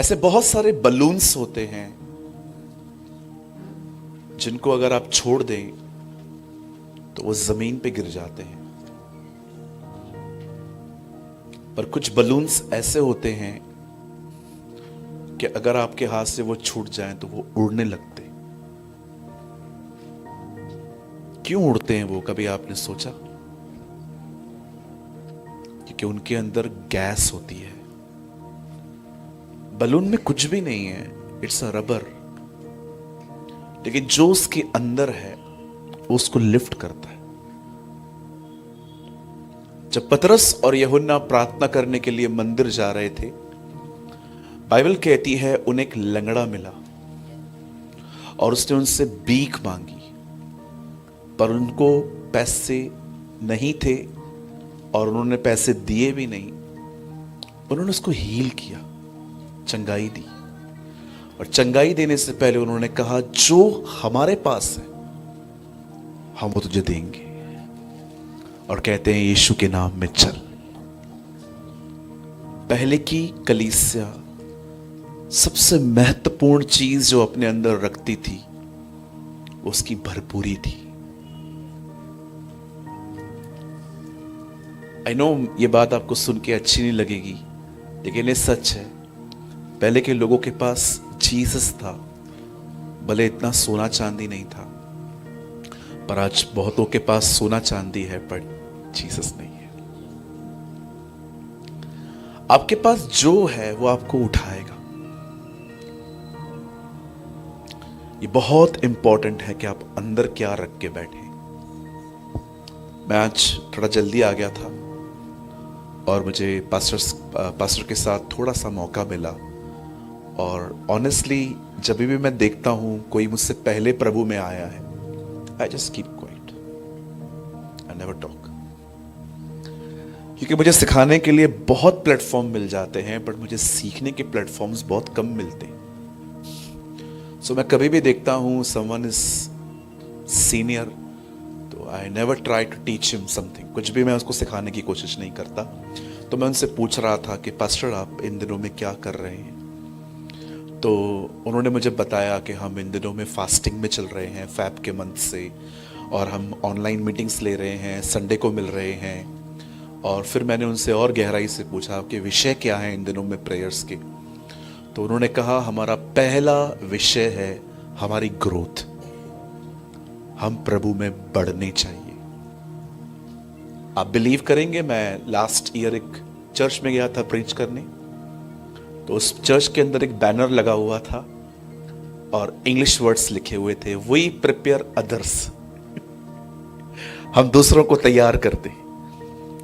ऐसे बहुत सारे बलून्स होते हैं जिनको अगर आप छोड़ दें तो वो जमीन पे गिर जाते हैं, पर कुछ बलून्स ऐसे होते हैं कि अगर आपके हाथ से वो छूट जाएं तो वो उड़ने लगते। क्यों उड़ते हैं वो, कभी आपने सोचा? क्योंकि उनके अंदर गैस होती है। बलून में कुछ भी नहीं है, इट्स अ रबर, लेकिन जो उसके अंदर है वो उसको लिफ्ट करता है। जब पतरस और यूहन्ना प्रार्थना करने के लिए मंदिर जा रहे थे, बाइबल कहती है उन्हें एक लंगड़ा मिला और उसने उनसे भीख मांगी, पर उनको पैसे नहीं थे और उन्होंने पैसे दिए भी नहीं। उन्होंने उसको हील किया, चंगाई दी, और चंगाई देने से पहले उन्होंने कहा जो हमारे पास है हम वो तुझे देंगे, और कहते हैं यीशु के नाम में चल। पहले की कलीसिया सबसे महत्वपूर्ण चीज जो अपने अंदर रखती थी वो उसकी भरपूरी थी। आई नो ये बात आपको सुन के अच्छी नहीं लगेगी, लेकिन ये सच है। पहले के लोगों के पास जीसस था, भले इतना सोना चांदी नहीं था, पर आज बहुतों के पास सोना चांदी है पर जीसस नहीं है। आपके पास जो है वो आपको उठाएगा। ये बहुत इंपॉर्टेंट है कि आप अंदर क्या रख के बैठे। मैं आज थोड़ा जल्दी आ गया था और मुझे पास्टर के साथ थोड़ा सा मौका मिला, और ऑनेस्टली जब भी मैं देखता हूं कोई मुझसे पहले प्रभु में आया है, I just keep quiet, I never talk. क्योंकि मुझे सिखाने के लिए बहुत प्लेटफॉर्म मिल जाते हैं, बट मुझे सीखने के प्लेटफॉर्म्स बहुत कम मिलते हैं। सो मैं कभी भी देखता हूं समवन इज सीनियर, तो I never try to teach him something. कुछ भी मैं उसको सिखाने की कोशिश नहीं करता। तो मैं उनसे पूछ रहा था कि पास्टर आप इन दिनों में क्या कर रहे हैं? तो उन्होंने मुझे बताया कि हम इन दिनों में फास्टिंग में चल रहे हैं फैब के मंथ से, और हम ऑनलाइन मीटिंग्स ले रहे हैं, संडे को मिल रहे हैं। और फिर मैंने उनसे और गहराई से पूछा कि विषय क्या है इन दिनों में प्रेयर्स के। तो उन्होंने कहा हमारा पहला विषय है हमारी ग्रोथ, हम प्रभु में बढ़ने चाहिए। आप बिलीव करेंगे, मैं लास्ट ईयर एक चर्च में गया था प्रीच करने, तो उस चर्च के अंदर एक बैनर लगा हुआ था और इंग्लिश वर्ड्स लिखे हुए थे, वी प्रिपेयर अदर्स, हम दूसरों को तैयार करते।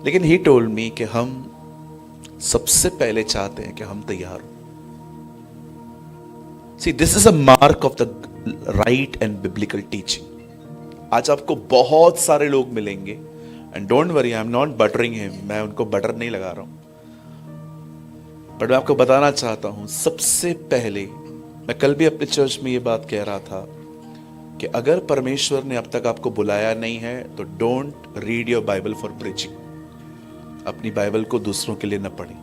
लेकिन ही टोल्ड मी कि हम सबसे पहले चाहते हैं कि हम तैयार हो। See this is a mark of the right and biblical teaching. आज आपको बहुत सारे लोग मिलेंगे, and don't worry, I am not buttering him, मैं उनको बटर नहीं लगा रहा हूं, बट मैं आपको बताना चाहता हूं सबसे पहले, मैं कल भी अपने चर्च में ये बात कह रहा था कि अगर परमेश्वर ने अब तक आपको बुलाया नहीं है तो don't read your Bible for preaching. अपनी बाइबल को दूसरों के लिए न पढ़ें,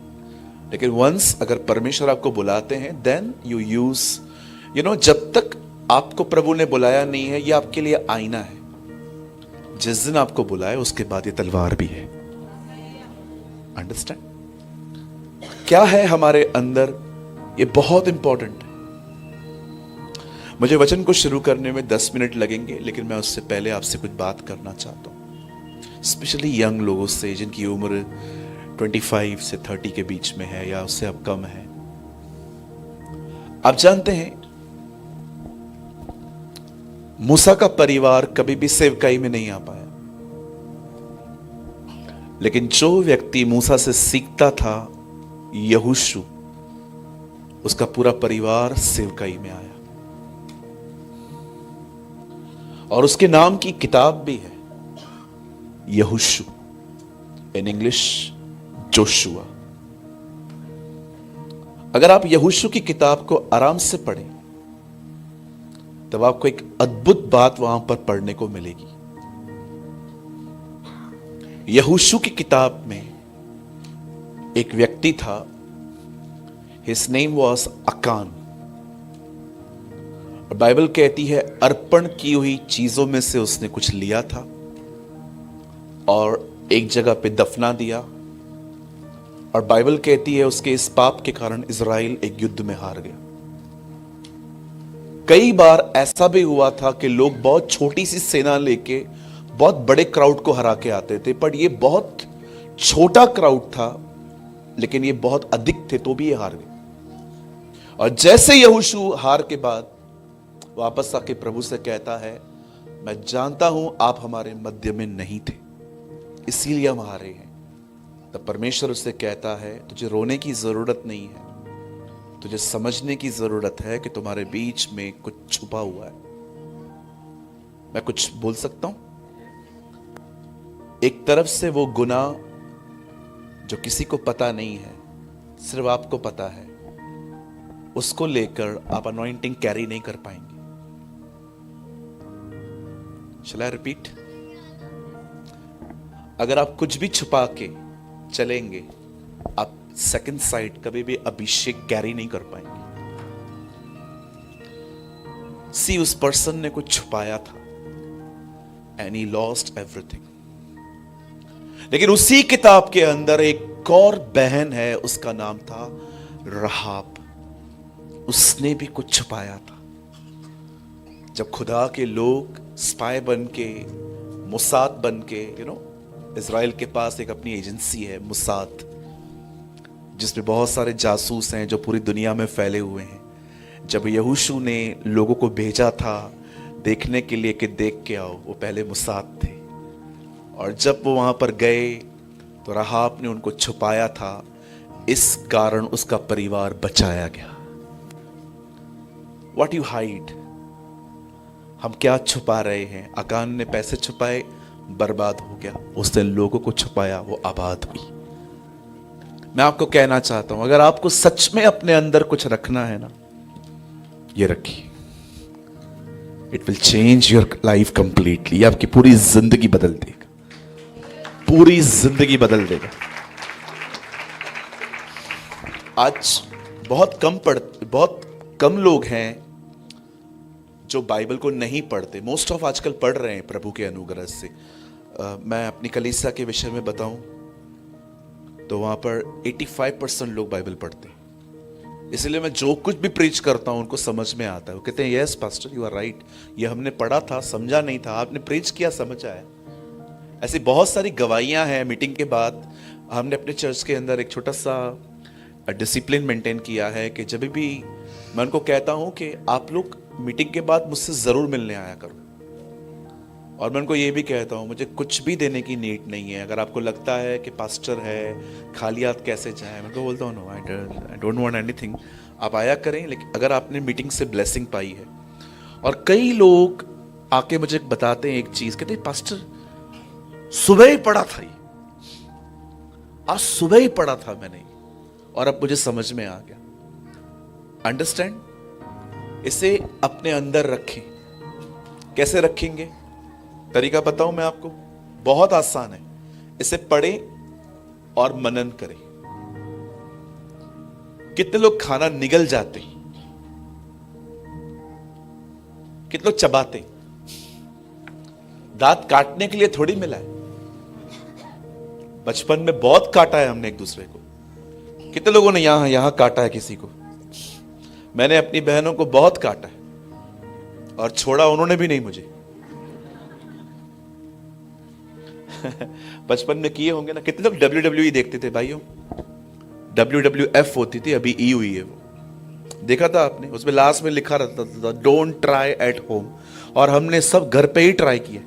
लेकिन वंस अगर परमेश्वर आपको बुलाते हैं देन यू यूज, जब तक आपको प्रभु ने बुलाया नहीं है, ये आपके लिए आईना है। जिस दिन आपको बुलाए उसके बाद ये तलवार भी है। अंडरस्टैंड? क्या है हमारे अंदर, ये बहुत इंपॉर्टेंट है। मुझे वचन को शुरू करने में 10 मिनट लगेंगे, लेकिन मैं उससे पहले आपसे कुछ बात करना चाहता हूं, स्पेशली यंग लोगों से जिनकी उम्र 25 से 30 के बीच में है या उससे अब कम है। आप जानते हैं मूसा का परिवार कभी भी सेवकाई में नहीं आ पाया, लेकिन जो व्यक्ति मूसा से सीखता था, यहोशू, उसका पूरा परिवार सेवकाई में आया, और उसके नाम की किताब भी है यहोशू, इन इंग्लिश जोशुआ। अगर आप यहोशू की किताब को आराम से पढ़ें तब आपको एक अद्भुत बात वहां पर पढ़ने को मिलेगी। यहोशू की किताब में एक व्यक्ति था, हिज नेम वॉज अकान। बाइबल कहती है अर्पण की हुई चीजों में से उसने कुछ लिया था और एक जगह पे दफना दिया। और बाइबल कहती है उसके इस पाप के कारण इजराइल एक युद्ध में हार गया। कई बार ऐसा भी हुआ था कि लोग बहुत छोटी सी सेना लेके बहुत बड़े क्राउड को हरा के आते थे, पर ये बहुत छोटा क्राउड था लेकिन ये बहुत अधिक थे तो भी ये हार गए। और जैसे यहोशू हार के बाद वापस आके प्रभु से कहता है, मैं जानता हूं आप हमारे मध्य में नहीं थे इसीलिए हम हारे हैं। तब परमेश्वर उससे कहता है, तुझे रोने की जरूरत नहीं है, तुझे समझने की जरूरत है कि तुम्हारे बीच में कुछ छुपा हुआ है। मैं कुछ बोल सकता हूं? एक तरफ से वो गुनाह जो किसी को पता नहीं है, सिर्फ आपको पता है, उसको लेकर आप अनॉइंटिंग कैरी नहीं कर पाएंगे। Shall I repeat? अगर आप कुछ भी छुपा के चलेंगे, आप सेकंड साइड कभी भी अभिषेक कैरी नहीं कर पाएंगे। सी उस पर्सन ने कुछ छुपाया था एंड ही लॉस्ट एवरीथिंग। लेकिन उसी किताब के अंदर एक और बहन है, उसका नाम था राहाब। उसने भी कुछ छुपाया था। जब खुदा के लोग स्पाई बन के, मुसाद बन के, इजराइल के पास एक अपनी एजेंसी है मुसाद, जिसमें बहुत सारे जासूस हैं जो पूरी दुनिया में फैले हुए हैं। जब यहोशू ने लोगों को भेजा था देखने के लिए कि देख के आओ, वो पहले मुसाद थे। और जब वो वहां पर गए तो राहाब ने उनको छुपाया था, इस कारण उसका परिवार बचाया गया। What you hide? हम क्या छुपा रहे हैं? अकान ने पैसे छुपाए, बर्बाद हो गया। उसने लोगों को छुपाया, वो आबाद हुई। मैं आपको कहना चाहता हूं, अगर आपको सच में अपने अंदर कुछ रखना है ना, ये रखिए। It will change your life completely. ये आपकी पूरी जिंदगी बदल देगा, पूरी जिंदगी बदल देगा। आज बहुत कम लोग हैं जो बाइबल को नहीं पढ़ते। मोस्ट ऑफ आजकल पढ़ रहे हैं प्रभु के अनुग्रह से। मैं अपनी कलीसिया के विषय में बताऊं तो वहां पर 85% लोग बाइबल पढ़ते हैं। इसलिए मैं जो कुछ भी प्रीच करता हूं उनको समझ में आता है। वो कहते हैं, yes pastor you are right, ये हमने पढ़ा था, समझा नहीं था, आपने प्रीच किया, समझ आया। ऐसी बहुत सारी गवाहियां हैं। मीटिंग के बाद हमने अपने चर्च के अंदर एक छोटा सा डिसिप्लिन मेंटेन किया है कि जब भी मैं उनको कहता हूं कि आप लोग मीटिंग के बाद मुझसे जरूर मिलने आया करो। और मैं उनको ये भी कहता हूं, मुझे कुछ भी देने की नीड नहीं है। अगर आपको लगता है कि पास्टर है, खाली हाथ कैसे जाए, मैं तो बोलता हूँ no, I don't want anything. आप आया करें, लेकिन अगर आपने मीटिंग से ब्लेसिंग पाई है। और कई लोग आके मुझे बताते हैं एक चीज, कहते हैं पास्टर सुबह ही पढ़ा था, आज सुबह ही पढ़ा था मैंने, और अब मुझे समझ में आ गया। अंडरस्टैंड? इसे अपने अंदर रखें। कैसे रखेंगे? तरीका बताऊं मैं आपको, बहुत आसान है। इसे पढ़ें और मनन करें। कितने लोग खाना निगल जाते हैं, कितने लोग चबाते, दांत काटने के लिए थोड़ी मिला है। बचपन में बहुत काटा है हमने एक दूसरे को। कितने लोगों ने यहां काटा है किसी को। मैंने अपनी बहनों को बहुत काटा है और छोड़ा उन्होंने भी नहीं मुझे। बचपन में किए होंगे ना। कितने लोग WWE देखते थे भाइयों? WWF होती थी, अभी ई हुई है वो, देखा था आपने? उसमें लास्ट में लिखा रहता था डोंट ट्राई एट होम। और हमने सब घर पे ही ट्राई किया।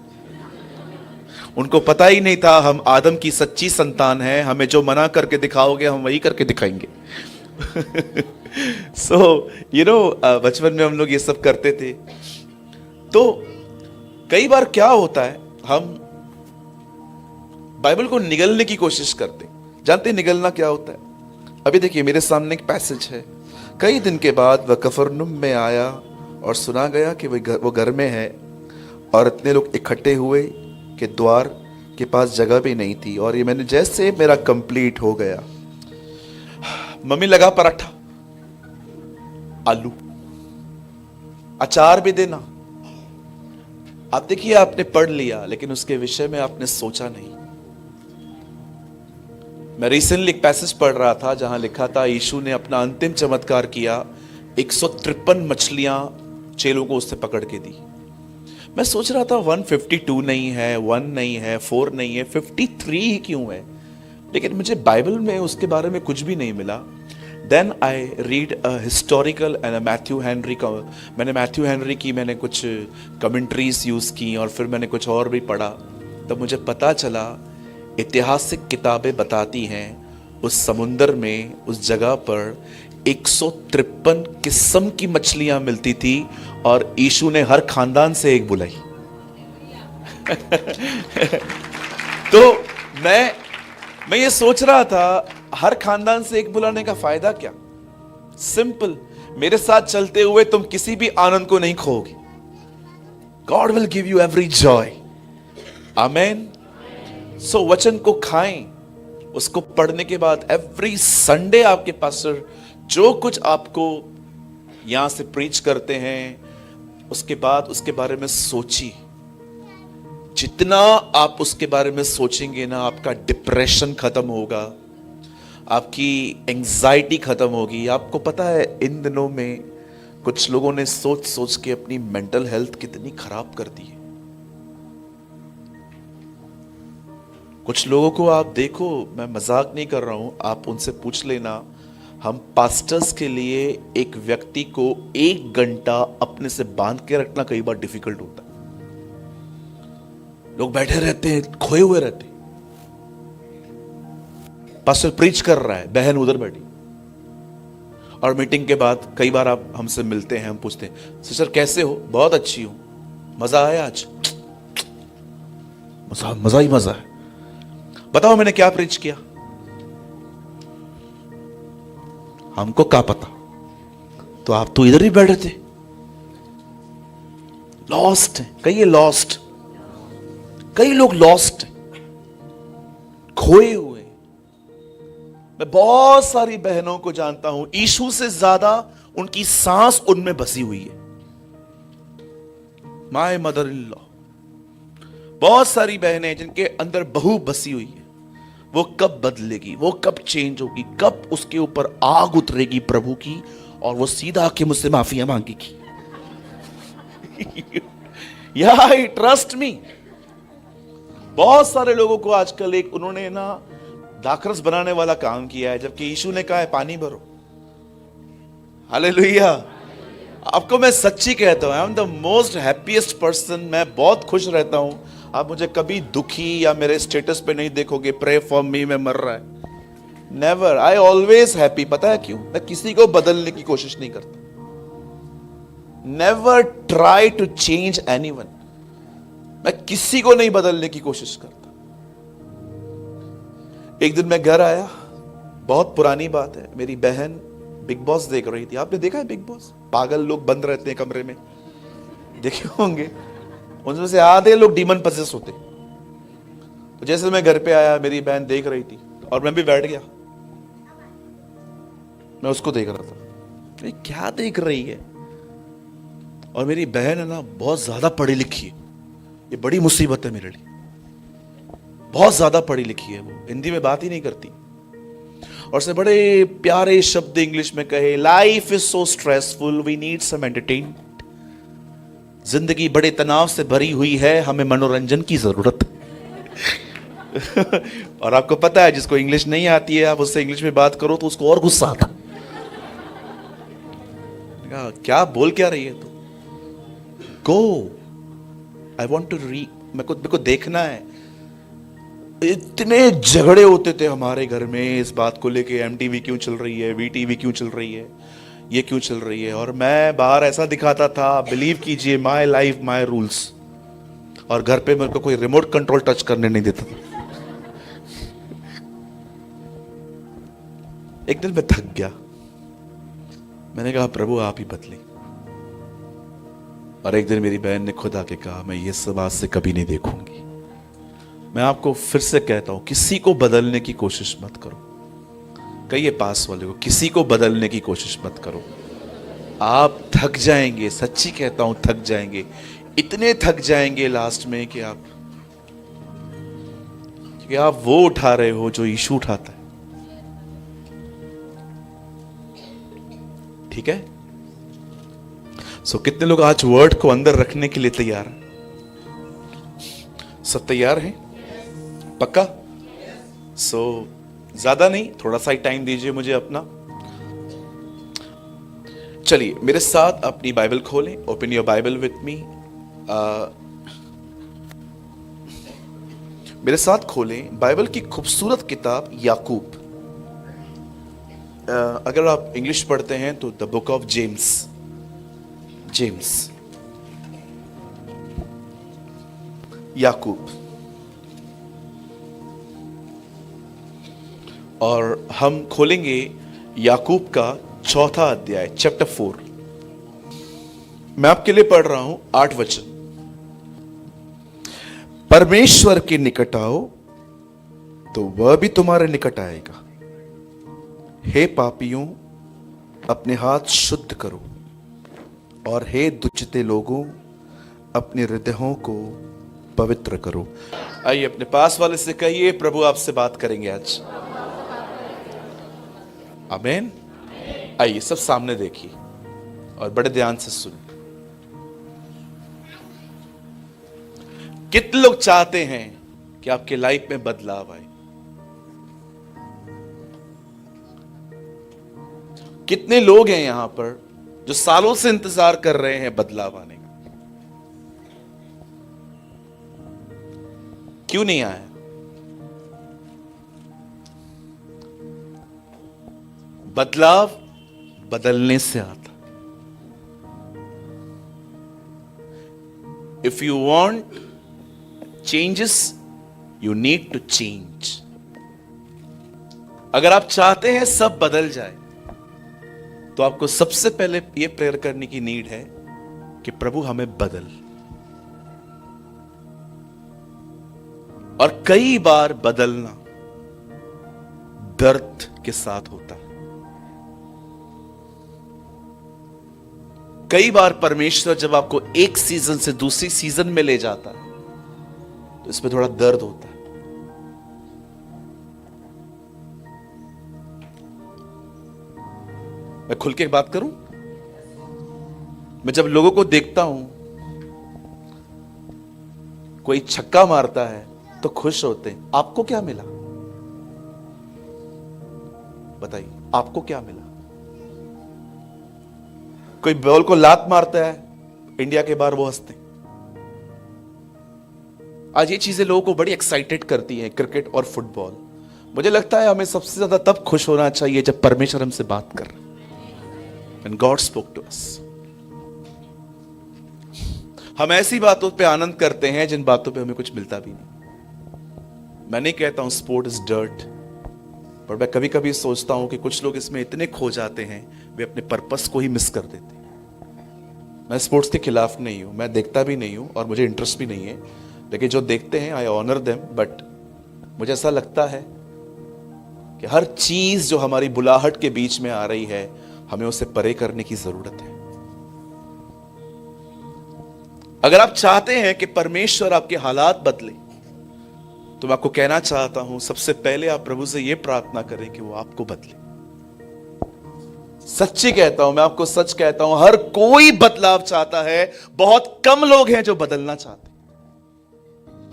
उनको पता ही नहीं था हम आदम की सच्ची संतान हैं। हमें जो मना करके दिखाओगे हम वही करके दिखाएंगे। बचपन में हम लोग ये सब करते थे। तो कई बार क्या होता है, हम बाइबल को निगलने की कोशिश करते हैं। जानते हैं निगलना क्या होता है? अभी देखिए मेरे सामने एक पैसेज है। कई दिन के बाद वह कफरनुम में आया और सुना गया कि वो घर में है, और इतने लोग इकट्ठे हुए कि द्वार के पास जगह भी नहीं थी। और ये मैंने जैसे मेरा कंप्लीट हो गया, मम्मी लगा पराठा, आलू, अचार भी देना। आप देखिए, आपने पढ़ लिया लेकिन उसके विषय में आपने सोचा नहीं। मैं रिसेंटली एक पैसेज पढ़ रहा था जहां लिखा था यीशु ने अपना अंतिम चमत्कार किया, 153 मछलियां चेलों को उससे पकड़ के दी। मैं सोच रहा था 152 नहीं है, 1 नहीं है, 4 नहीं है, 53 ही क्यों है? लेकिन मुझे बाइबल में उसके बारे में कुछ भी नहीं मिला। Then I read a historical and Matthew Henry का, मैंने मैथ्यू हेनरी की मैंने कुछ कमेंट्रीज यूज़ की और फिर मैंने कुछ और भी पढ़ा। तब मुझे पता चला ऐतिहासिक किताबें बताती हैं उस समुंदर में, उस जगह पर 153 किस्म की मछलियां मिलती थी और यीशु ने हर खानदान से एक बुलाई। तो मैं ये सोच रहा था, हर खानदान से एक बुलाने का फायदा क्या? सिंपल, मेरे साथ चलते हुए तुम किसी भी आनंद को नहीं खोओगे। God will give you every joy. Amen. So वचन को खाएं, उसको पढ़ने के बाद एवरी संडे आपके पास्टर जो कुछ आपको यहां से प्रीच करते हैं उसके बाद उसके बारे में सोचिए। जितना आप उसके बारे में सोचेंगे ना, आपका डिप्रेशन खत्म होगा, आपकी एंजाइटी खत्म होगी। आपको पता है इन दिनों में कुछ लोगों ने सोच सोच के अपनी मेंटल हेल्थ कितनी खराब कर दी है। कुछ लोगों को आप देखो, मैं मजाक नहीं कर रहा हूं, आप उनसे पूछ लेना, हम पास्टर्स के लिए एक व्यक्ति को 1 घंटा अपने से बांध के रखना कई बार डिफिकल्ट होता है। लोग बैठे रहते हैं, खोए हुए रहते हैं। पास्टर प्रीच कर रहा है, बहन उधर बैठी, और मीटिंग के बाद कई बार आप हमसे मिलते हैं, हम पूछते हैं सिस्टर कैसे हो? बहुत अच्छी हूं। मजा आया आज? मजा ही मजा है। बताओ मैंने क्या प्रीच किया? हमको क्या पता, तो आप तो इधर ही बैठे थे। लॉस्ट है, कई लॉस्ट, कई लोग लॉस्ट हैं, खोए हुए। मैं बहुत सारी बहनों को जानता हूं, यीशु से ज्यादा उनकी सांस उनमें बसी हुई है। My mother in law. बहुत सारी बहनें जिनके अंदर बहू बसी हुई है। वो कब बदलेगी, वो कब चेंज होगी, कब उसके ऊपर आग उतरेगी प्रभु की और वो सीधा आके मुझसे माफिया मांगेगी। या ट्रस्ट मी। बहुत सारे लोगों को आजकल एक उन्होंने ना दाखरस बनाने वाला काम किया है, जबकि यीशु ने कहा है पानी भरो। हालेलुया। आपको मैं सच्ची कहता हूं, I am the most happiest person. मैं बहुत खुश रहता हूं। आप मुझे कभी दुखी या मेरे स्टेटस पे नहीं देखोगे प्रे फॉर मी में मर रहा है। Never, I always happy. पता है क्यों? मैं किसी को बदलने की कोशिश नहीं करता। Never try to change anyone. मैं किसी को नहीं बदलने की कोशिश करता। एक दिन मैं घर आया, बहुत पुरानी बात है, मेरी बहन बिग बॉस देख रही थी। आपने देखा है बिग बॉस? पागल लोग बंद रहते हैं कमरे में, देखे होंगे। उनमें से आधे लोग डीमन पजेस होते। तो जैसे मैं घर पे आया, मेरी बहन देख रही थी और मैं भी बैठ गया। मैं उसको देख रहा था, ये क्या देख रही है? और मेरी बहन है ना, बहुत ज्यादा पढ़ी लिखी है। ये बड़ी मुसीबत है मेरे लिए। बहुत ज्यादा पढ़ी लिखी है, वो हिंदी में बात ही नहीं करती और से बड़े प्यारे शब्द इंग्लिश में कहे, life is so stressful, we need some entertainment. जिंदगी बड़े तनाव से भरी हुई है, हमें मनोरंजन की जरूरत है। और आपको पता है, जिसको इंग्लिश नहीं आती है, आप उससे इंग्लिश में बात करो तो उसको और गुस्सा आता। क्या बोल क्या रही है तू? गो, आई वॉन्ट टू रीड। मेरे को देखना है। इतने झगड़े होते थे हमारे घर में इस बात को लेके, एमटीवी क्यों चल रही है, वीटीवी क्यों चल रही है, ये क्यों चल रही है। और मैं बाहर ऐसा दिखाता था, बिलीव कीजिए, माय लाइफ माय रूल्स। और घर पे मेरे को कोई रिमोट कंट्रोल टच करने नहीं देता था। एक दिन मैं थक गया, मैंने कहा प्रभु आप ही बदले। और एक दिन मेरी बहन ने खुद आके कहा, मैं ये सब आज से कभी नहीं देखूंगी। मैं आपको फिर से कहता हूं, किसी को बदलने की कोशिश मत करो। कहिए पास वाले को, किसी को बदलने की कोशिश मत करो। आप थक जाएंगे, सच्ची कहता हूं थक जाएंगे, इतने थक जाएंगे लास्ट में कि आप वो उठा रहे हो जो यीशु उठाता है। ठीक है? सो कितने लोग आज वर्ड को अंदर रखने के लिए तैयार हैं? सब तैयार हैं? पक्का? सो ज्यादा नहीं, थोड़ा सा ही टाइम दीजिए मुझे अपना। चलिए मेरे साथ अपनी बाइबल खोलें। Open your Bible with me. मेरे साथ खोलें बाइबल की खूबसूरत किताब याकूब। अगर आप इंग्लिश पढ़ते हैं तो द बुक ऑफ जेम्स। याकूब। और हम खोलेंगे याकूब का 4 अध्याय, चैप्टर 4। मैं आपके लिए पढ़ रहा हूं 8 वचन। परमेश्वर के निकट आओ तो वह भी तुम्हारे निकट आएगा। हे पापियों, अपने हाथ शुद्ध करो, और हे दुष्टते लोगों, अपने हृदयों को पवित्र करो। आइए अपने पास वाले से कहिए, प्रभु आपसे बात करेंगे आज। आमीन। आइए सब सामने देखिए और बड़े ध्यान से सुनिए। कितने लोग चाहते हैं कि आपके लाइफ में बदलाव आए? कितने लोग हैं यहां पर जो सालों से इंतजार कर रहे हैं बदलाव आने का? क्यों नहीं आया? बदलाव बदलने से आता। If you want changes, you need to change. अगर आप चाहते हैं सब बदल जाए तो आपको सबसे पहले यह प्रेयर करने की नीड है कि प्रभु हमें बदल। और कई बार बदलना दर्द के साथ होता है। कई बार परमेश्वर जब आपको एक सीजन से दूसरी सीजन में ले जाता है तो इसमें थोड़ा दर्द होता है। मैं खुल के बात करूं, मैं जब लोगों को देखता हूं कोई छक्का मारता है तो खुश होते हैं। आपको क्या मिला? बताइए, आपको क्या मिला? कोई बॉल को लात मारता है इंडिया के बाहर, वो हंसते हैं। आज ये चीजें लोगों को बड़ी एक्साइटेड करती हैं, क्रिकेट और फुटबॉल। मुझे लगता है हमें सबसे ज्यादा तब खुश होना चाहिए जब परमेश्वर हमसे बात कर रहे हैं। When God spoke to us। हम ऐसी बातों पे आनंद करते हैं जिन बातों पे हमें कुछ मिलता भी नहीं। मैं नहीं कहता हूं स्पोर्ट इज डर्ट, पर मैं कभी कभी सोचता हूं कि कुछ लोग इसमें इतने खो जाते हैं, वे अपने पर्पस को ही मिस कर देते हैं। मैं स्पोर्ट्स के खिलाफ नहीं हूं, मैं देखता भी नहीं हूं और मुझे इंटरेस्ट भी नहीं है, लेकिन जो देखते हैं आई ऑनर देम। बट मुझे ऐसा लगता है कि हर चीज जो हमारी बुलाहट के बीच में आ रही है, हमें उसे परे करने की जरूरत है। अगर आप चाहते हैं कि परमेश्वर आपके हालात बदले, तो मैं आपको कहना चाहता हूं, सबसे पहले आप प्रभु से यह प्रार्थना करें कि वो आपको बदले। सच्ची कहता हूं, मैं आपको सच कहता हूं, हर कोई बदलाव चाहता है, बहुत कम लोग हैं जो बदलना चाहते हैं।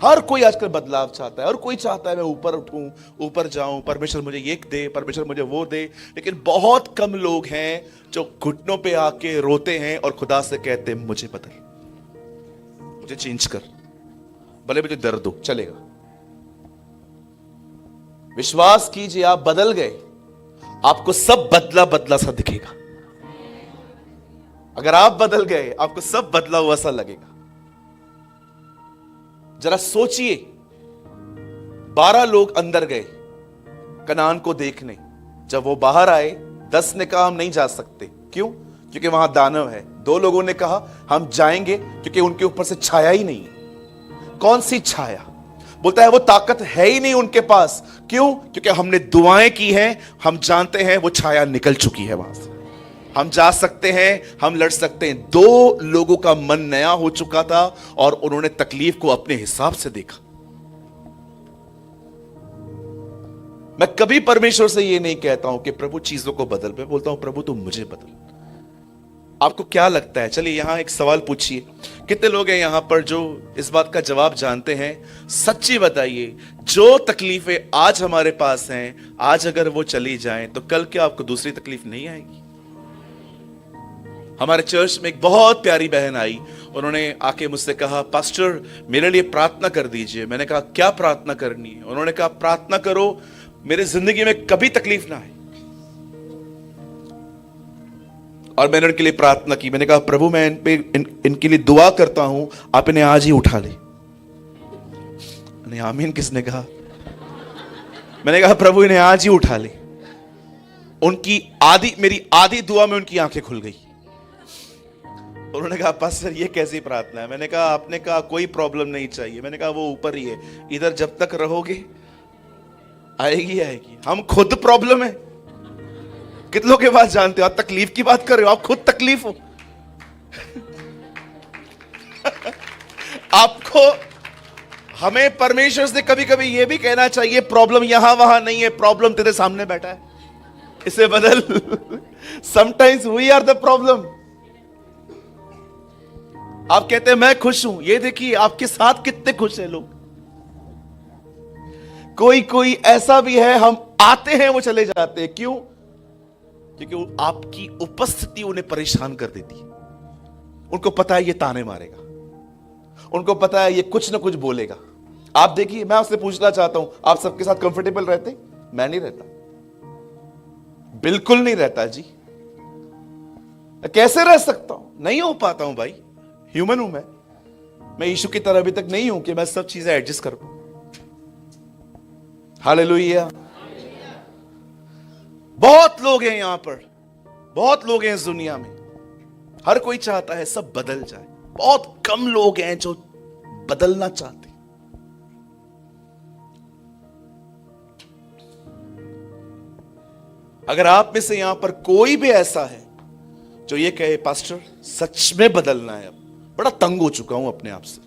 हर कोई आजकल बदलाव चाहता है, हर कोई चाहता है मैं ऊपर उठूं, ऊपर जाऊं, परमेश्वर मुझे ये दे, परमेश्वर मुझे वो दे। लेकिन बहुत कम लोग हैं जो घुटनों पे आके रोते हैं और खुदा से कहते हैं मुझे बदल, मुझे चेंज कर, भले मुझे दर्द हो, चलेगा। विश्वास कीजिए, आप बदल गए, आपको सब बदला बदला सा दिखेगा। अगर आप बदल गए, आपको सब बदला हुआ सा लगेगा। जरा सोचिए, 12 लोग अंदर गए कनान को देखने। जब वो बाहर आए, 10 ने कहा हम नहीं जा सकते। क्यों? क्योंकि वहां दानव है। 2 लोगों ने कहा हम जाएंगे, क्योंकि उनके ऊपर से छाया ही नहीं है। कौन सी छाया? बोलता है वो ताकत है ही नहीं उनके पास। क्यों? क्योंकि हमने दुआएं की हैं, हम जानते हैं वो छाया निकल चुकी है वहां से। हम जा सकते हैं, हम लड़ सकते हैं। 2 लोगों का मन नया हो चुका था और उन्होंने तकलीफ को अपने हिसाब से देखा। मैं कभी परमेश्वर से ये नहीं कहता हूं कि प्रभु चीजों को बदल, मैं बोलता हूं प्रभु तुम मुझे बदल। आपको क्या लगता है? चलिए यहां एक सवाल पूछिए, कितने लोग हैं यहां पर जो इस बात का जवाब जानते हैं? सच्ची बताइए, जो तकलीफें आज हमारे पास हैं, आज अगर वो चली जाएं तो कल क्या आपको दूसरी तकलीफ नहीं आएगी? हमारे चर्च में एक बहुत प्यारी बहन आई, उन्होंने आके मुझसे कहा पास्टर मेरे लिए प्रार्थना कर दीजिए। मैंने कहा क्या प्रार्थना करनी है? उन्होंने कहा प्रार्थना करो मेरे जिंदगी में कभी तकलीफ ना आए। और मैंने उनके लिए प्रार्थना की। मैंने कहा प्रभु मैं इनके लिए दुआ करता हूं, आप इन्हें आज ही उठा ले। आमीन किसने कहा? मैंने कहा प्रभु इन्हें आज ही उठा ले। मेरी आधी दुआ में उनकी आंखें खुल गई। उन्होंने कहा पास्टर ये कैसी प्रार्थना है? मैंने कहा आपने कहा कोई प्रॉब्लम नहीं चाहिए। मैंने कहा वो ऊपर ही है, इधर जब तक रहोगे आएगी आएगी। हम खुद प्रॉब्लम है। कितनों के बात जानते हो? आप तकलीफ की बात कर रहे हो, आप खुद तकलीफ हो। आपको हमें परमेश्वर से कभी कभी यह भी कहना चाहिए प्रॉब्लम यहां वहां नहीं है, प्रॉब्लम तेरे सामने बैठा है, इसे बदल। Sometimes we are the problem. आप कहते हैं मैं खुश हूं, ये देखिए आपके साथ कितने खुश हैं लोग। कोई ऐसा भी है, हम आते हैं वो चले जाते हैं। क्यों? क्योंकि आपकी उपस्थिति उन्हें परेशान कर देती है। उनको पता है ये ताने मारेगा, उनको पता है ये कुछ ना कुछ बोलेगा। आप देखिए, मैं आपसे पूछना चाहता हूं, आप सबके साथ कंफर्टेबल रहते? मैं नहीं रहता, बिल्कुल नहीं रहता जी। कैसे रह सकता हूं? नहीं हो पाता हूं भाई, ह्यूमन हूं मैं यीशु की तरह अभी तक नहीं हूं कि मैं सब चीजें एडजस्ट कर पाऊं। हालेलुया। बहुत लोग हैं यहां पर, बहुत लोग हैं इस दुनिया में, हर कोई चाहता है सब बदल जाए। बहुत कम लोग हैं जो बदलना चाहते। अगर आप में से यहां पर कोई भी ऐसा है जो ये कहे पास्टर सच में बदलना है, अब बड़ा तंग हो चुका हूं अपने आप से,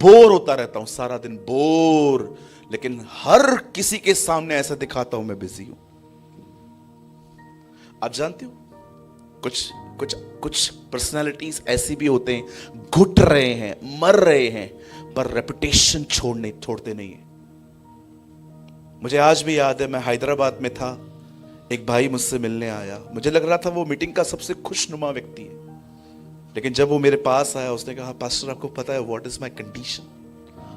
बोर होता रहता हूं सारा दिन, बोर, लेकिन हर किसी के सामने ऐसा दिखाता हूं मैं बिजी हूं। आप जानते हो कुछ पर्सनालिटीज ऐसी भी होते हैं, घुट रहे हैं, मर रहे हैं, पर रेपुटेशन छोड़ते नहीं है। मुझे आज भी याद है, मैं हैदराबाद में था, एक भाई मुझसे मिलने आया। मुझे लग रहा था वो मीटिंग का सबसे खुशनुमा व्यक्ति है, लेकिन जब वो मेरे पास आया उसने कहा पास्टर आपको पता है व्हाट इज माय कंडीशन?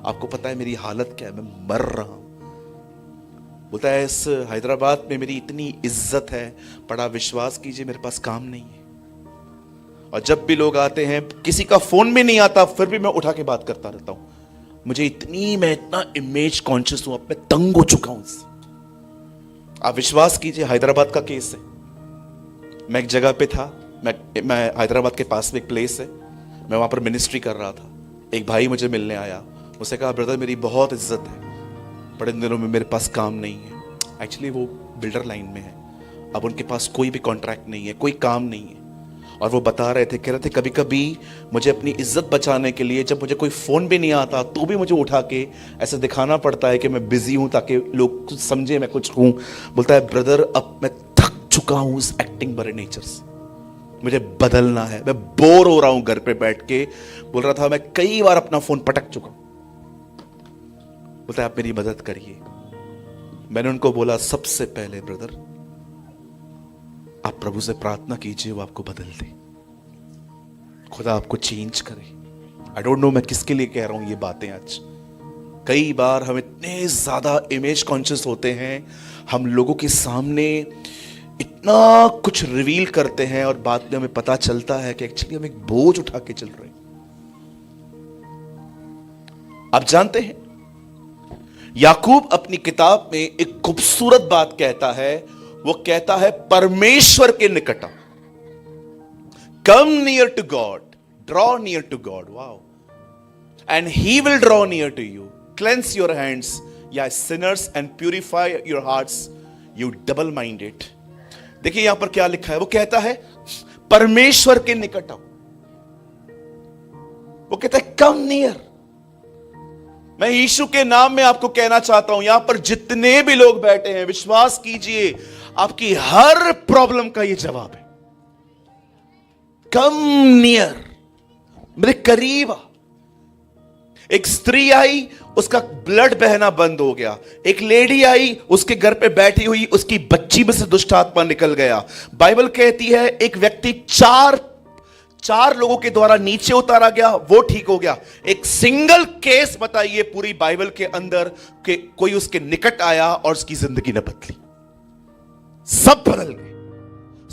आपको पता है मेरी हालत क्या है? मैं मर रहा हूं। बोलता है इस हैदराबाद में मेरी इतनी इज्जत है, बड़ा विश्वास कीजिए मेरे पास काम नहीं है, और जब भी लोग आते हैं, किसी का फोन भी नहीं आता, फिर भी मैं उठा के बात करता रहता हूं। मैं इतना इमेज कॉन्शियस हूं, अब मैं तंग हो चुका हूं इससे। आप विश्वास कीजिए, हैदराबाद का केस है। मैं एक जगह पे था, मैं हैदराबाद के पास में एक प्लेस है, मैं वहां पर मिनिस्ट्री कर रहा था। एक भाई मुझे मिलने आया, उसने कहा ब्रदर मेरी बहुत इज्जत है, बड़े दिनों में मेरे पास काम नहीं है। एक्चुअली वो बिल्डर लाइन में है, अब उनके पास कोई भी कॉन्ट्रैक्ट नहीं है, कोई काम नहीं है। और वो बता रहे थे, कह रहे थे कभी कभी मुझे अपनी इज्जत बचाने के लिए, जब मुझे कोई फ़ोन भी नहीं आता तो भी मुझे उठा के ऐसे दिखाना पड़ता है कि मैं बिजी हूं, ताकि लोग कुछ समझे मैं कुछ हूं। बोलता है ब्रदर अब मैं थक चुका हूं इस एक्टिंग बड़े नेचर से, मुझे बदलना है, मैं बोर हो रहा हूं घर पे बैठ के। बोल रहा था मैं कई बार अपना फ़ोन पटक चुका हूं। बोलता है आप मेरी मदद करिए। मैंने उनको बोला सबसे पहले ब्रदर आप प्रभु से प्रार्थना कीजिए, वो आपको बदल दे, खुदा आपको चेंज करे। आई डोंट नो मैं किसके लिए कह रहा हूं ये बातें आज। कई बार हम इतने ज्यादा इमेज कॉन्शियस होते हैं, हम लोगों के सामने इतना कुछ रिवील करते हैं और बाद में हमें पता चलता है कि एक्चुअली हम एक बोझ उठा के चल रहे हैं। आप जानते हैं याकूब अपनी किताब में एक खूबसूरत बात कहता है, वो कहता है परमेश्वर के निकट आओ, come near to God, draw near to God, wow, and he will draw near to you, cleanse your hands ye sinners and purify your hearts, you double minded. देखिए यहां पर क्या लिखा है, वो कहता है परमेश्वर के निकट आओ। वो कहता है कम नियर। मैं यीशु के नाम में आपको कहना चाहता हूं, यहां पर जितने भी लोग बैठे हैं, विश्वास कीजिए आपकी हर प्रॉब्लम का यह जवाब है। कम नियर, मेरे करीब आ। एक स्त्री आई, उसका ब्लड बहना बंद हो गया। एक लेडी आई, उसके घर पे बैठी हुई उसकी बच्ची में से दुष्ट आत्मा निकल गया। बाइबल कहती है एक व्यक्ति चार लोगों के द्वारा नीचे उतारा गया, वो ठीक हो गया। एक सिंगल केस बताइए पूरी बाइबल के अंदर कि कोई उसके निकट आया और उसकी जिंदगी न बदली। सब बदल गए,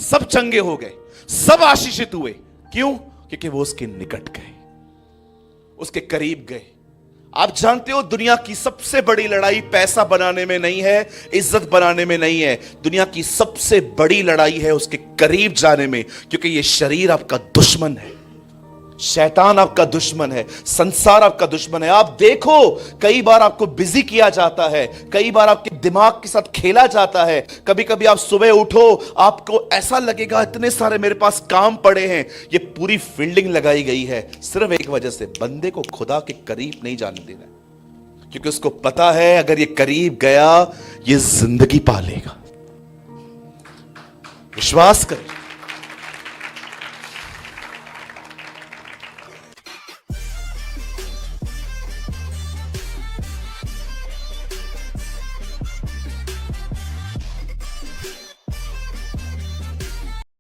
सब चंगे हो गए, सब आशीषित हुए। क्यों? क्योंकि वो उसके निकट गए, उसके करीब गए। आप जानते हो दुनिया की सबसे बड़ी लड़ाई पैसा बनाने में नहीं है, इज्जत बनाने में नहीं है। दुनिया की सबसे बड़ी लड़ाई है उसके करीब जाने में, क्योंकि ये शरीर आपका दुश्मन है, शैतान आपका दुश्मन है, संसार आपका दुश्मन है। आप देखो कई बार आपको बिजी किया जाता है, कई बार आपके दिमाग के साथ खेला जाता है। कभी कभी आप सुबह उठो, आपको ऐसा लगेगा इतने सारे मेरे पास काम पड़े हैं। ये पूरी फील्डिंग लगाई गई है सिर्फ एक वजह से, बंदे को खुदा के करीब नहीं जाने देना, क्योंकि उसको पता है अगर ये करीब गया ये जिंदगी पालेगा। विश्वास करें।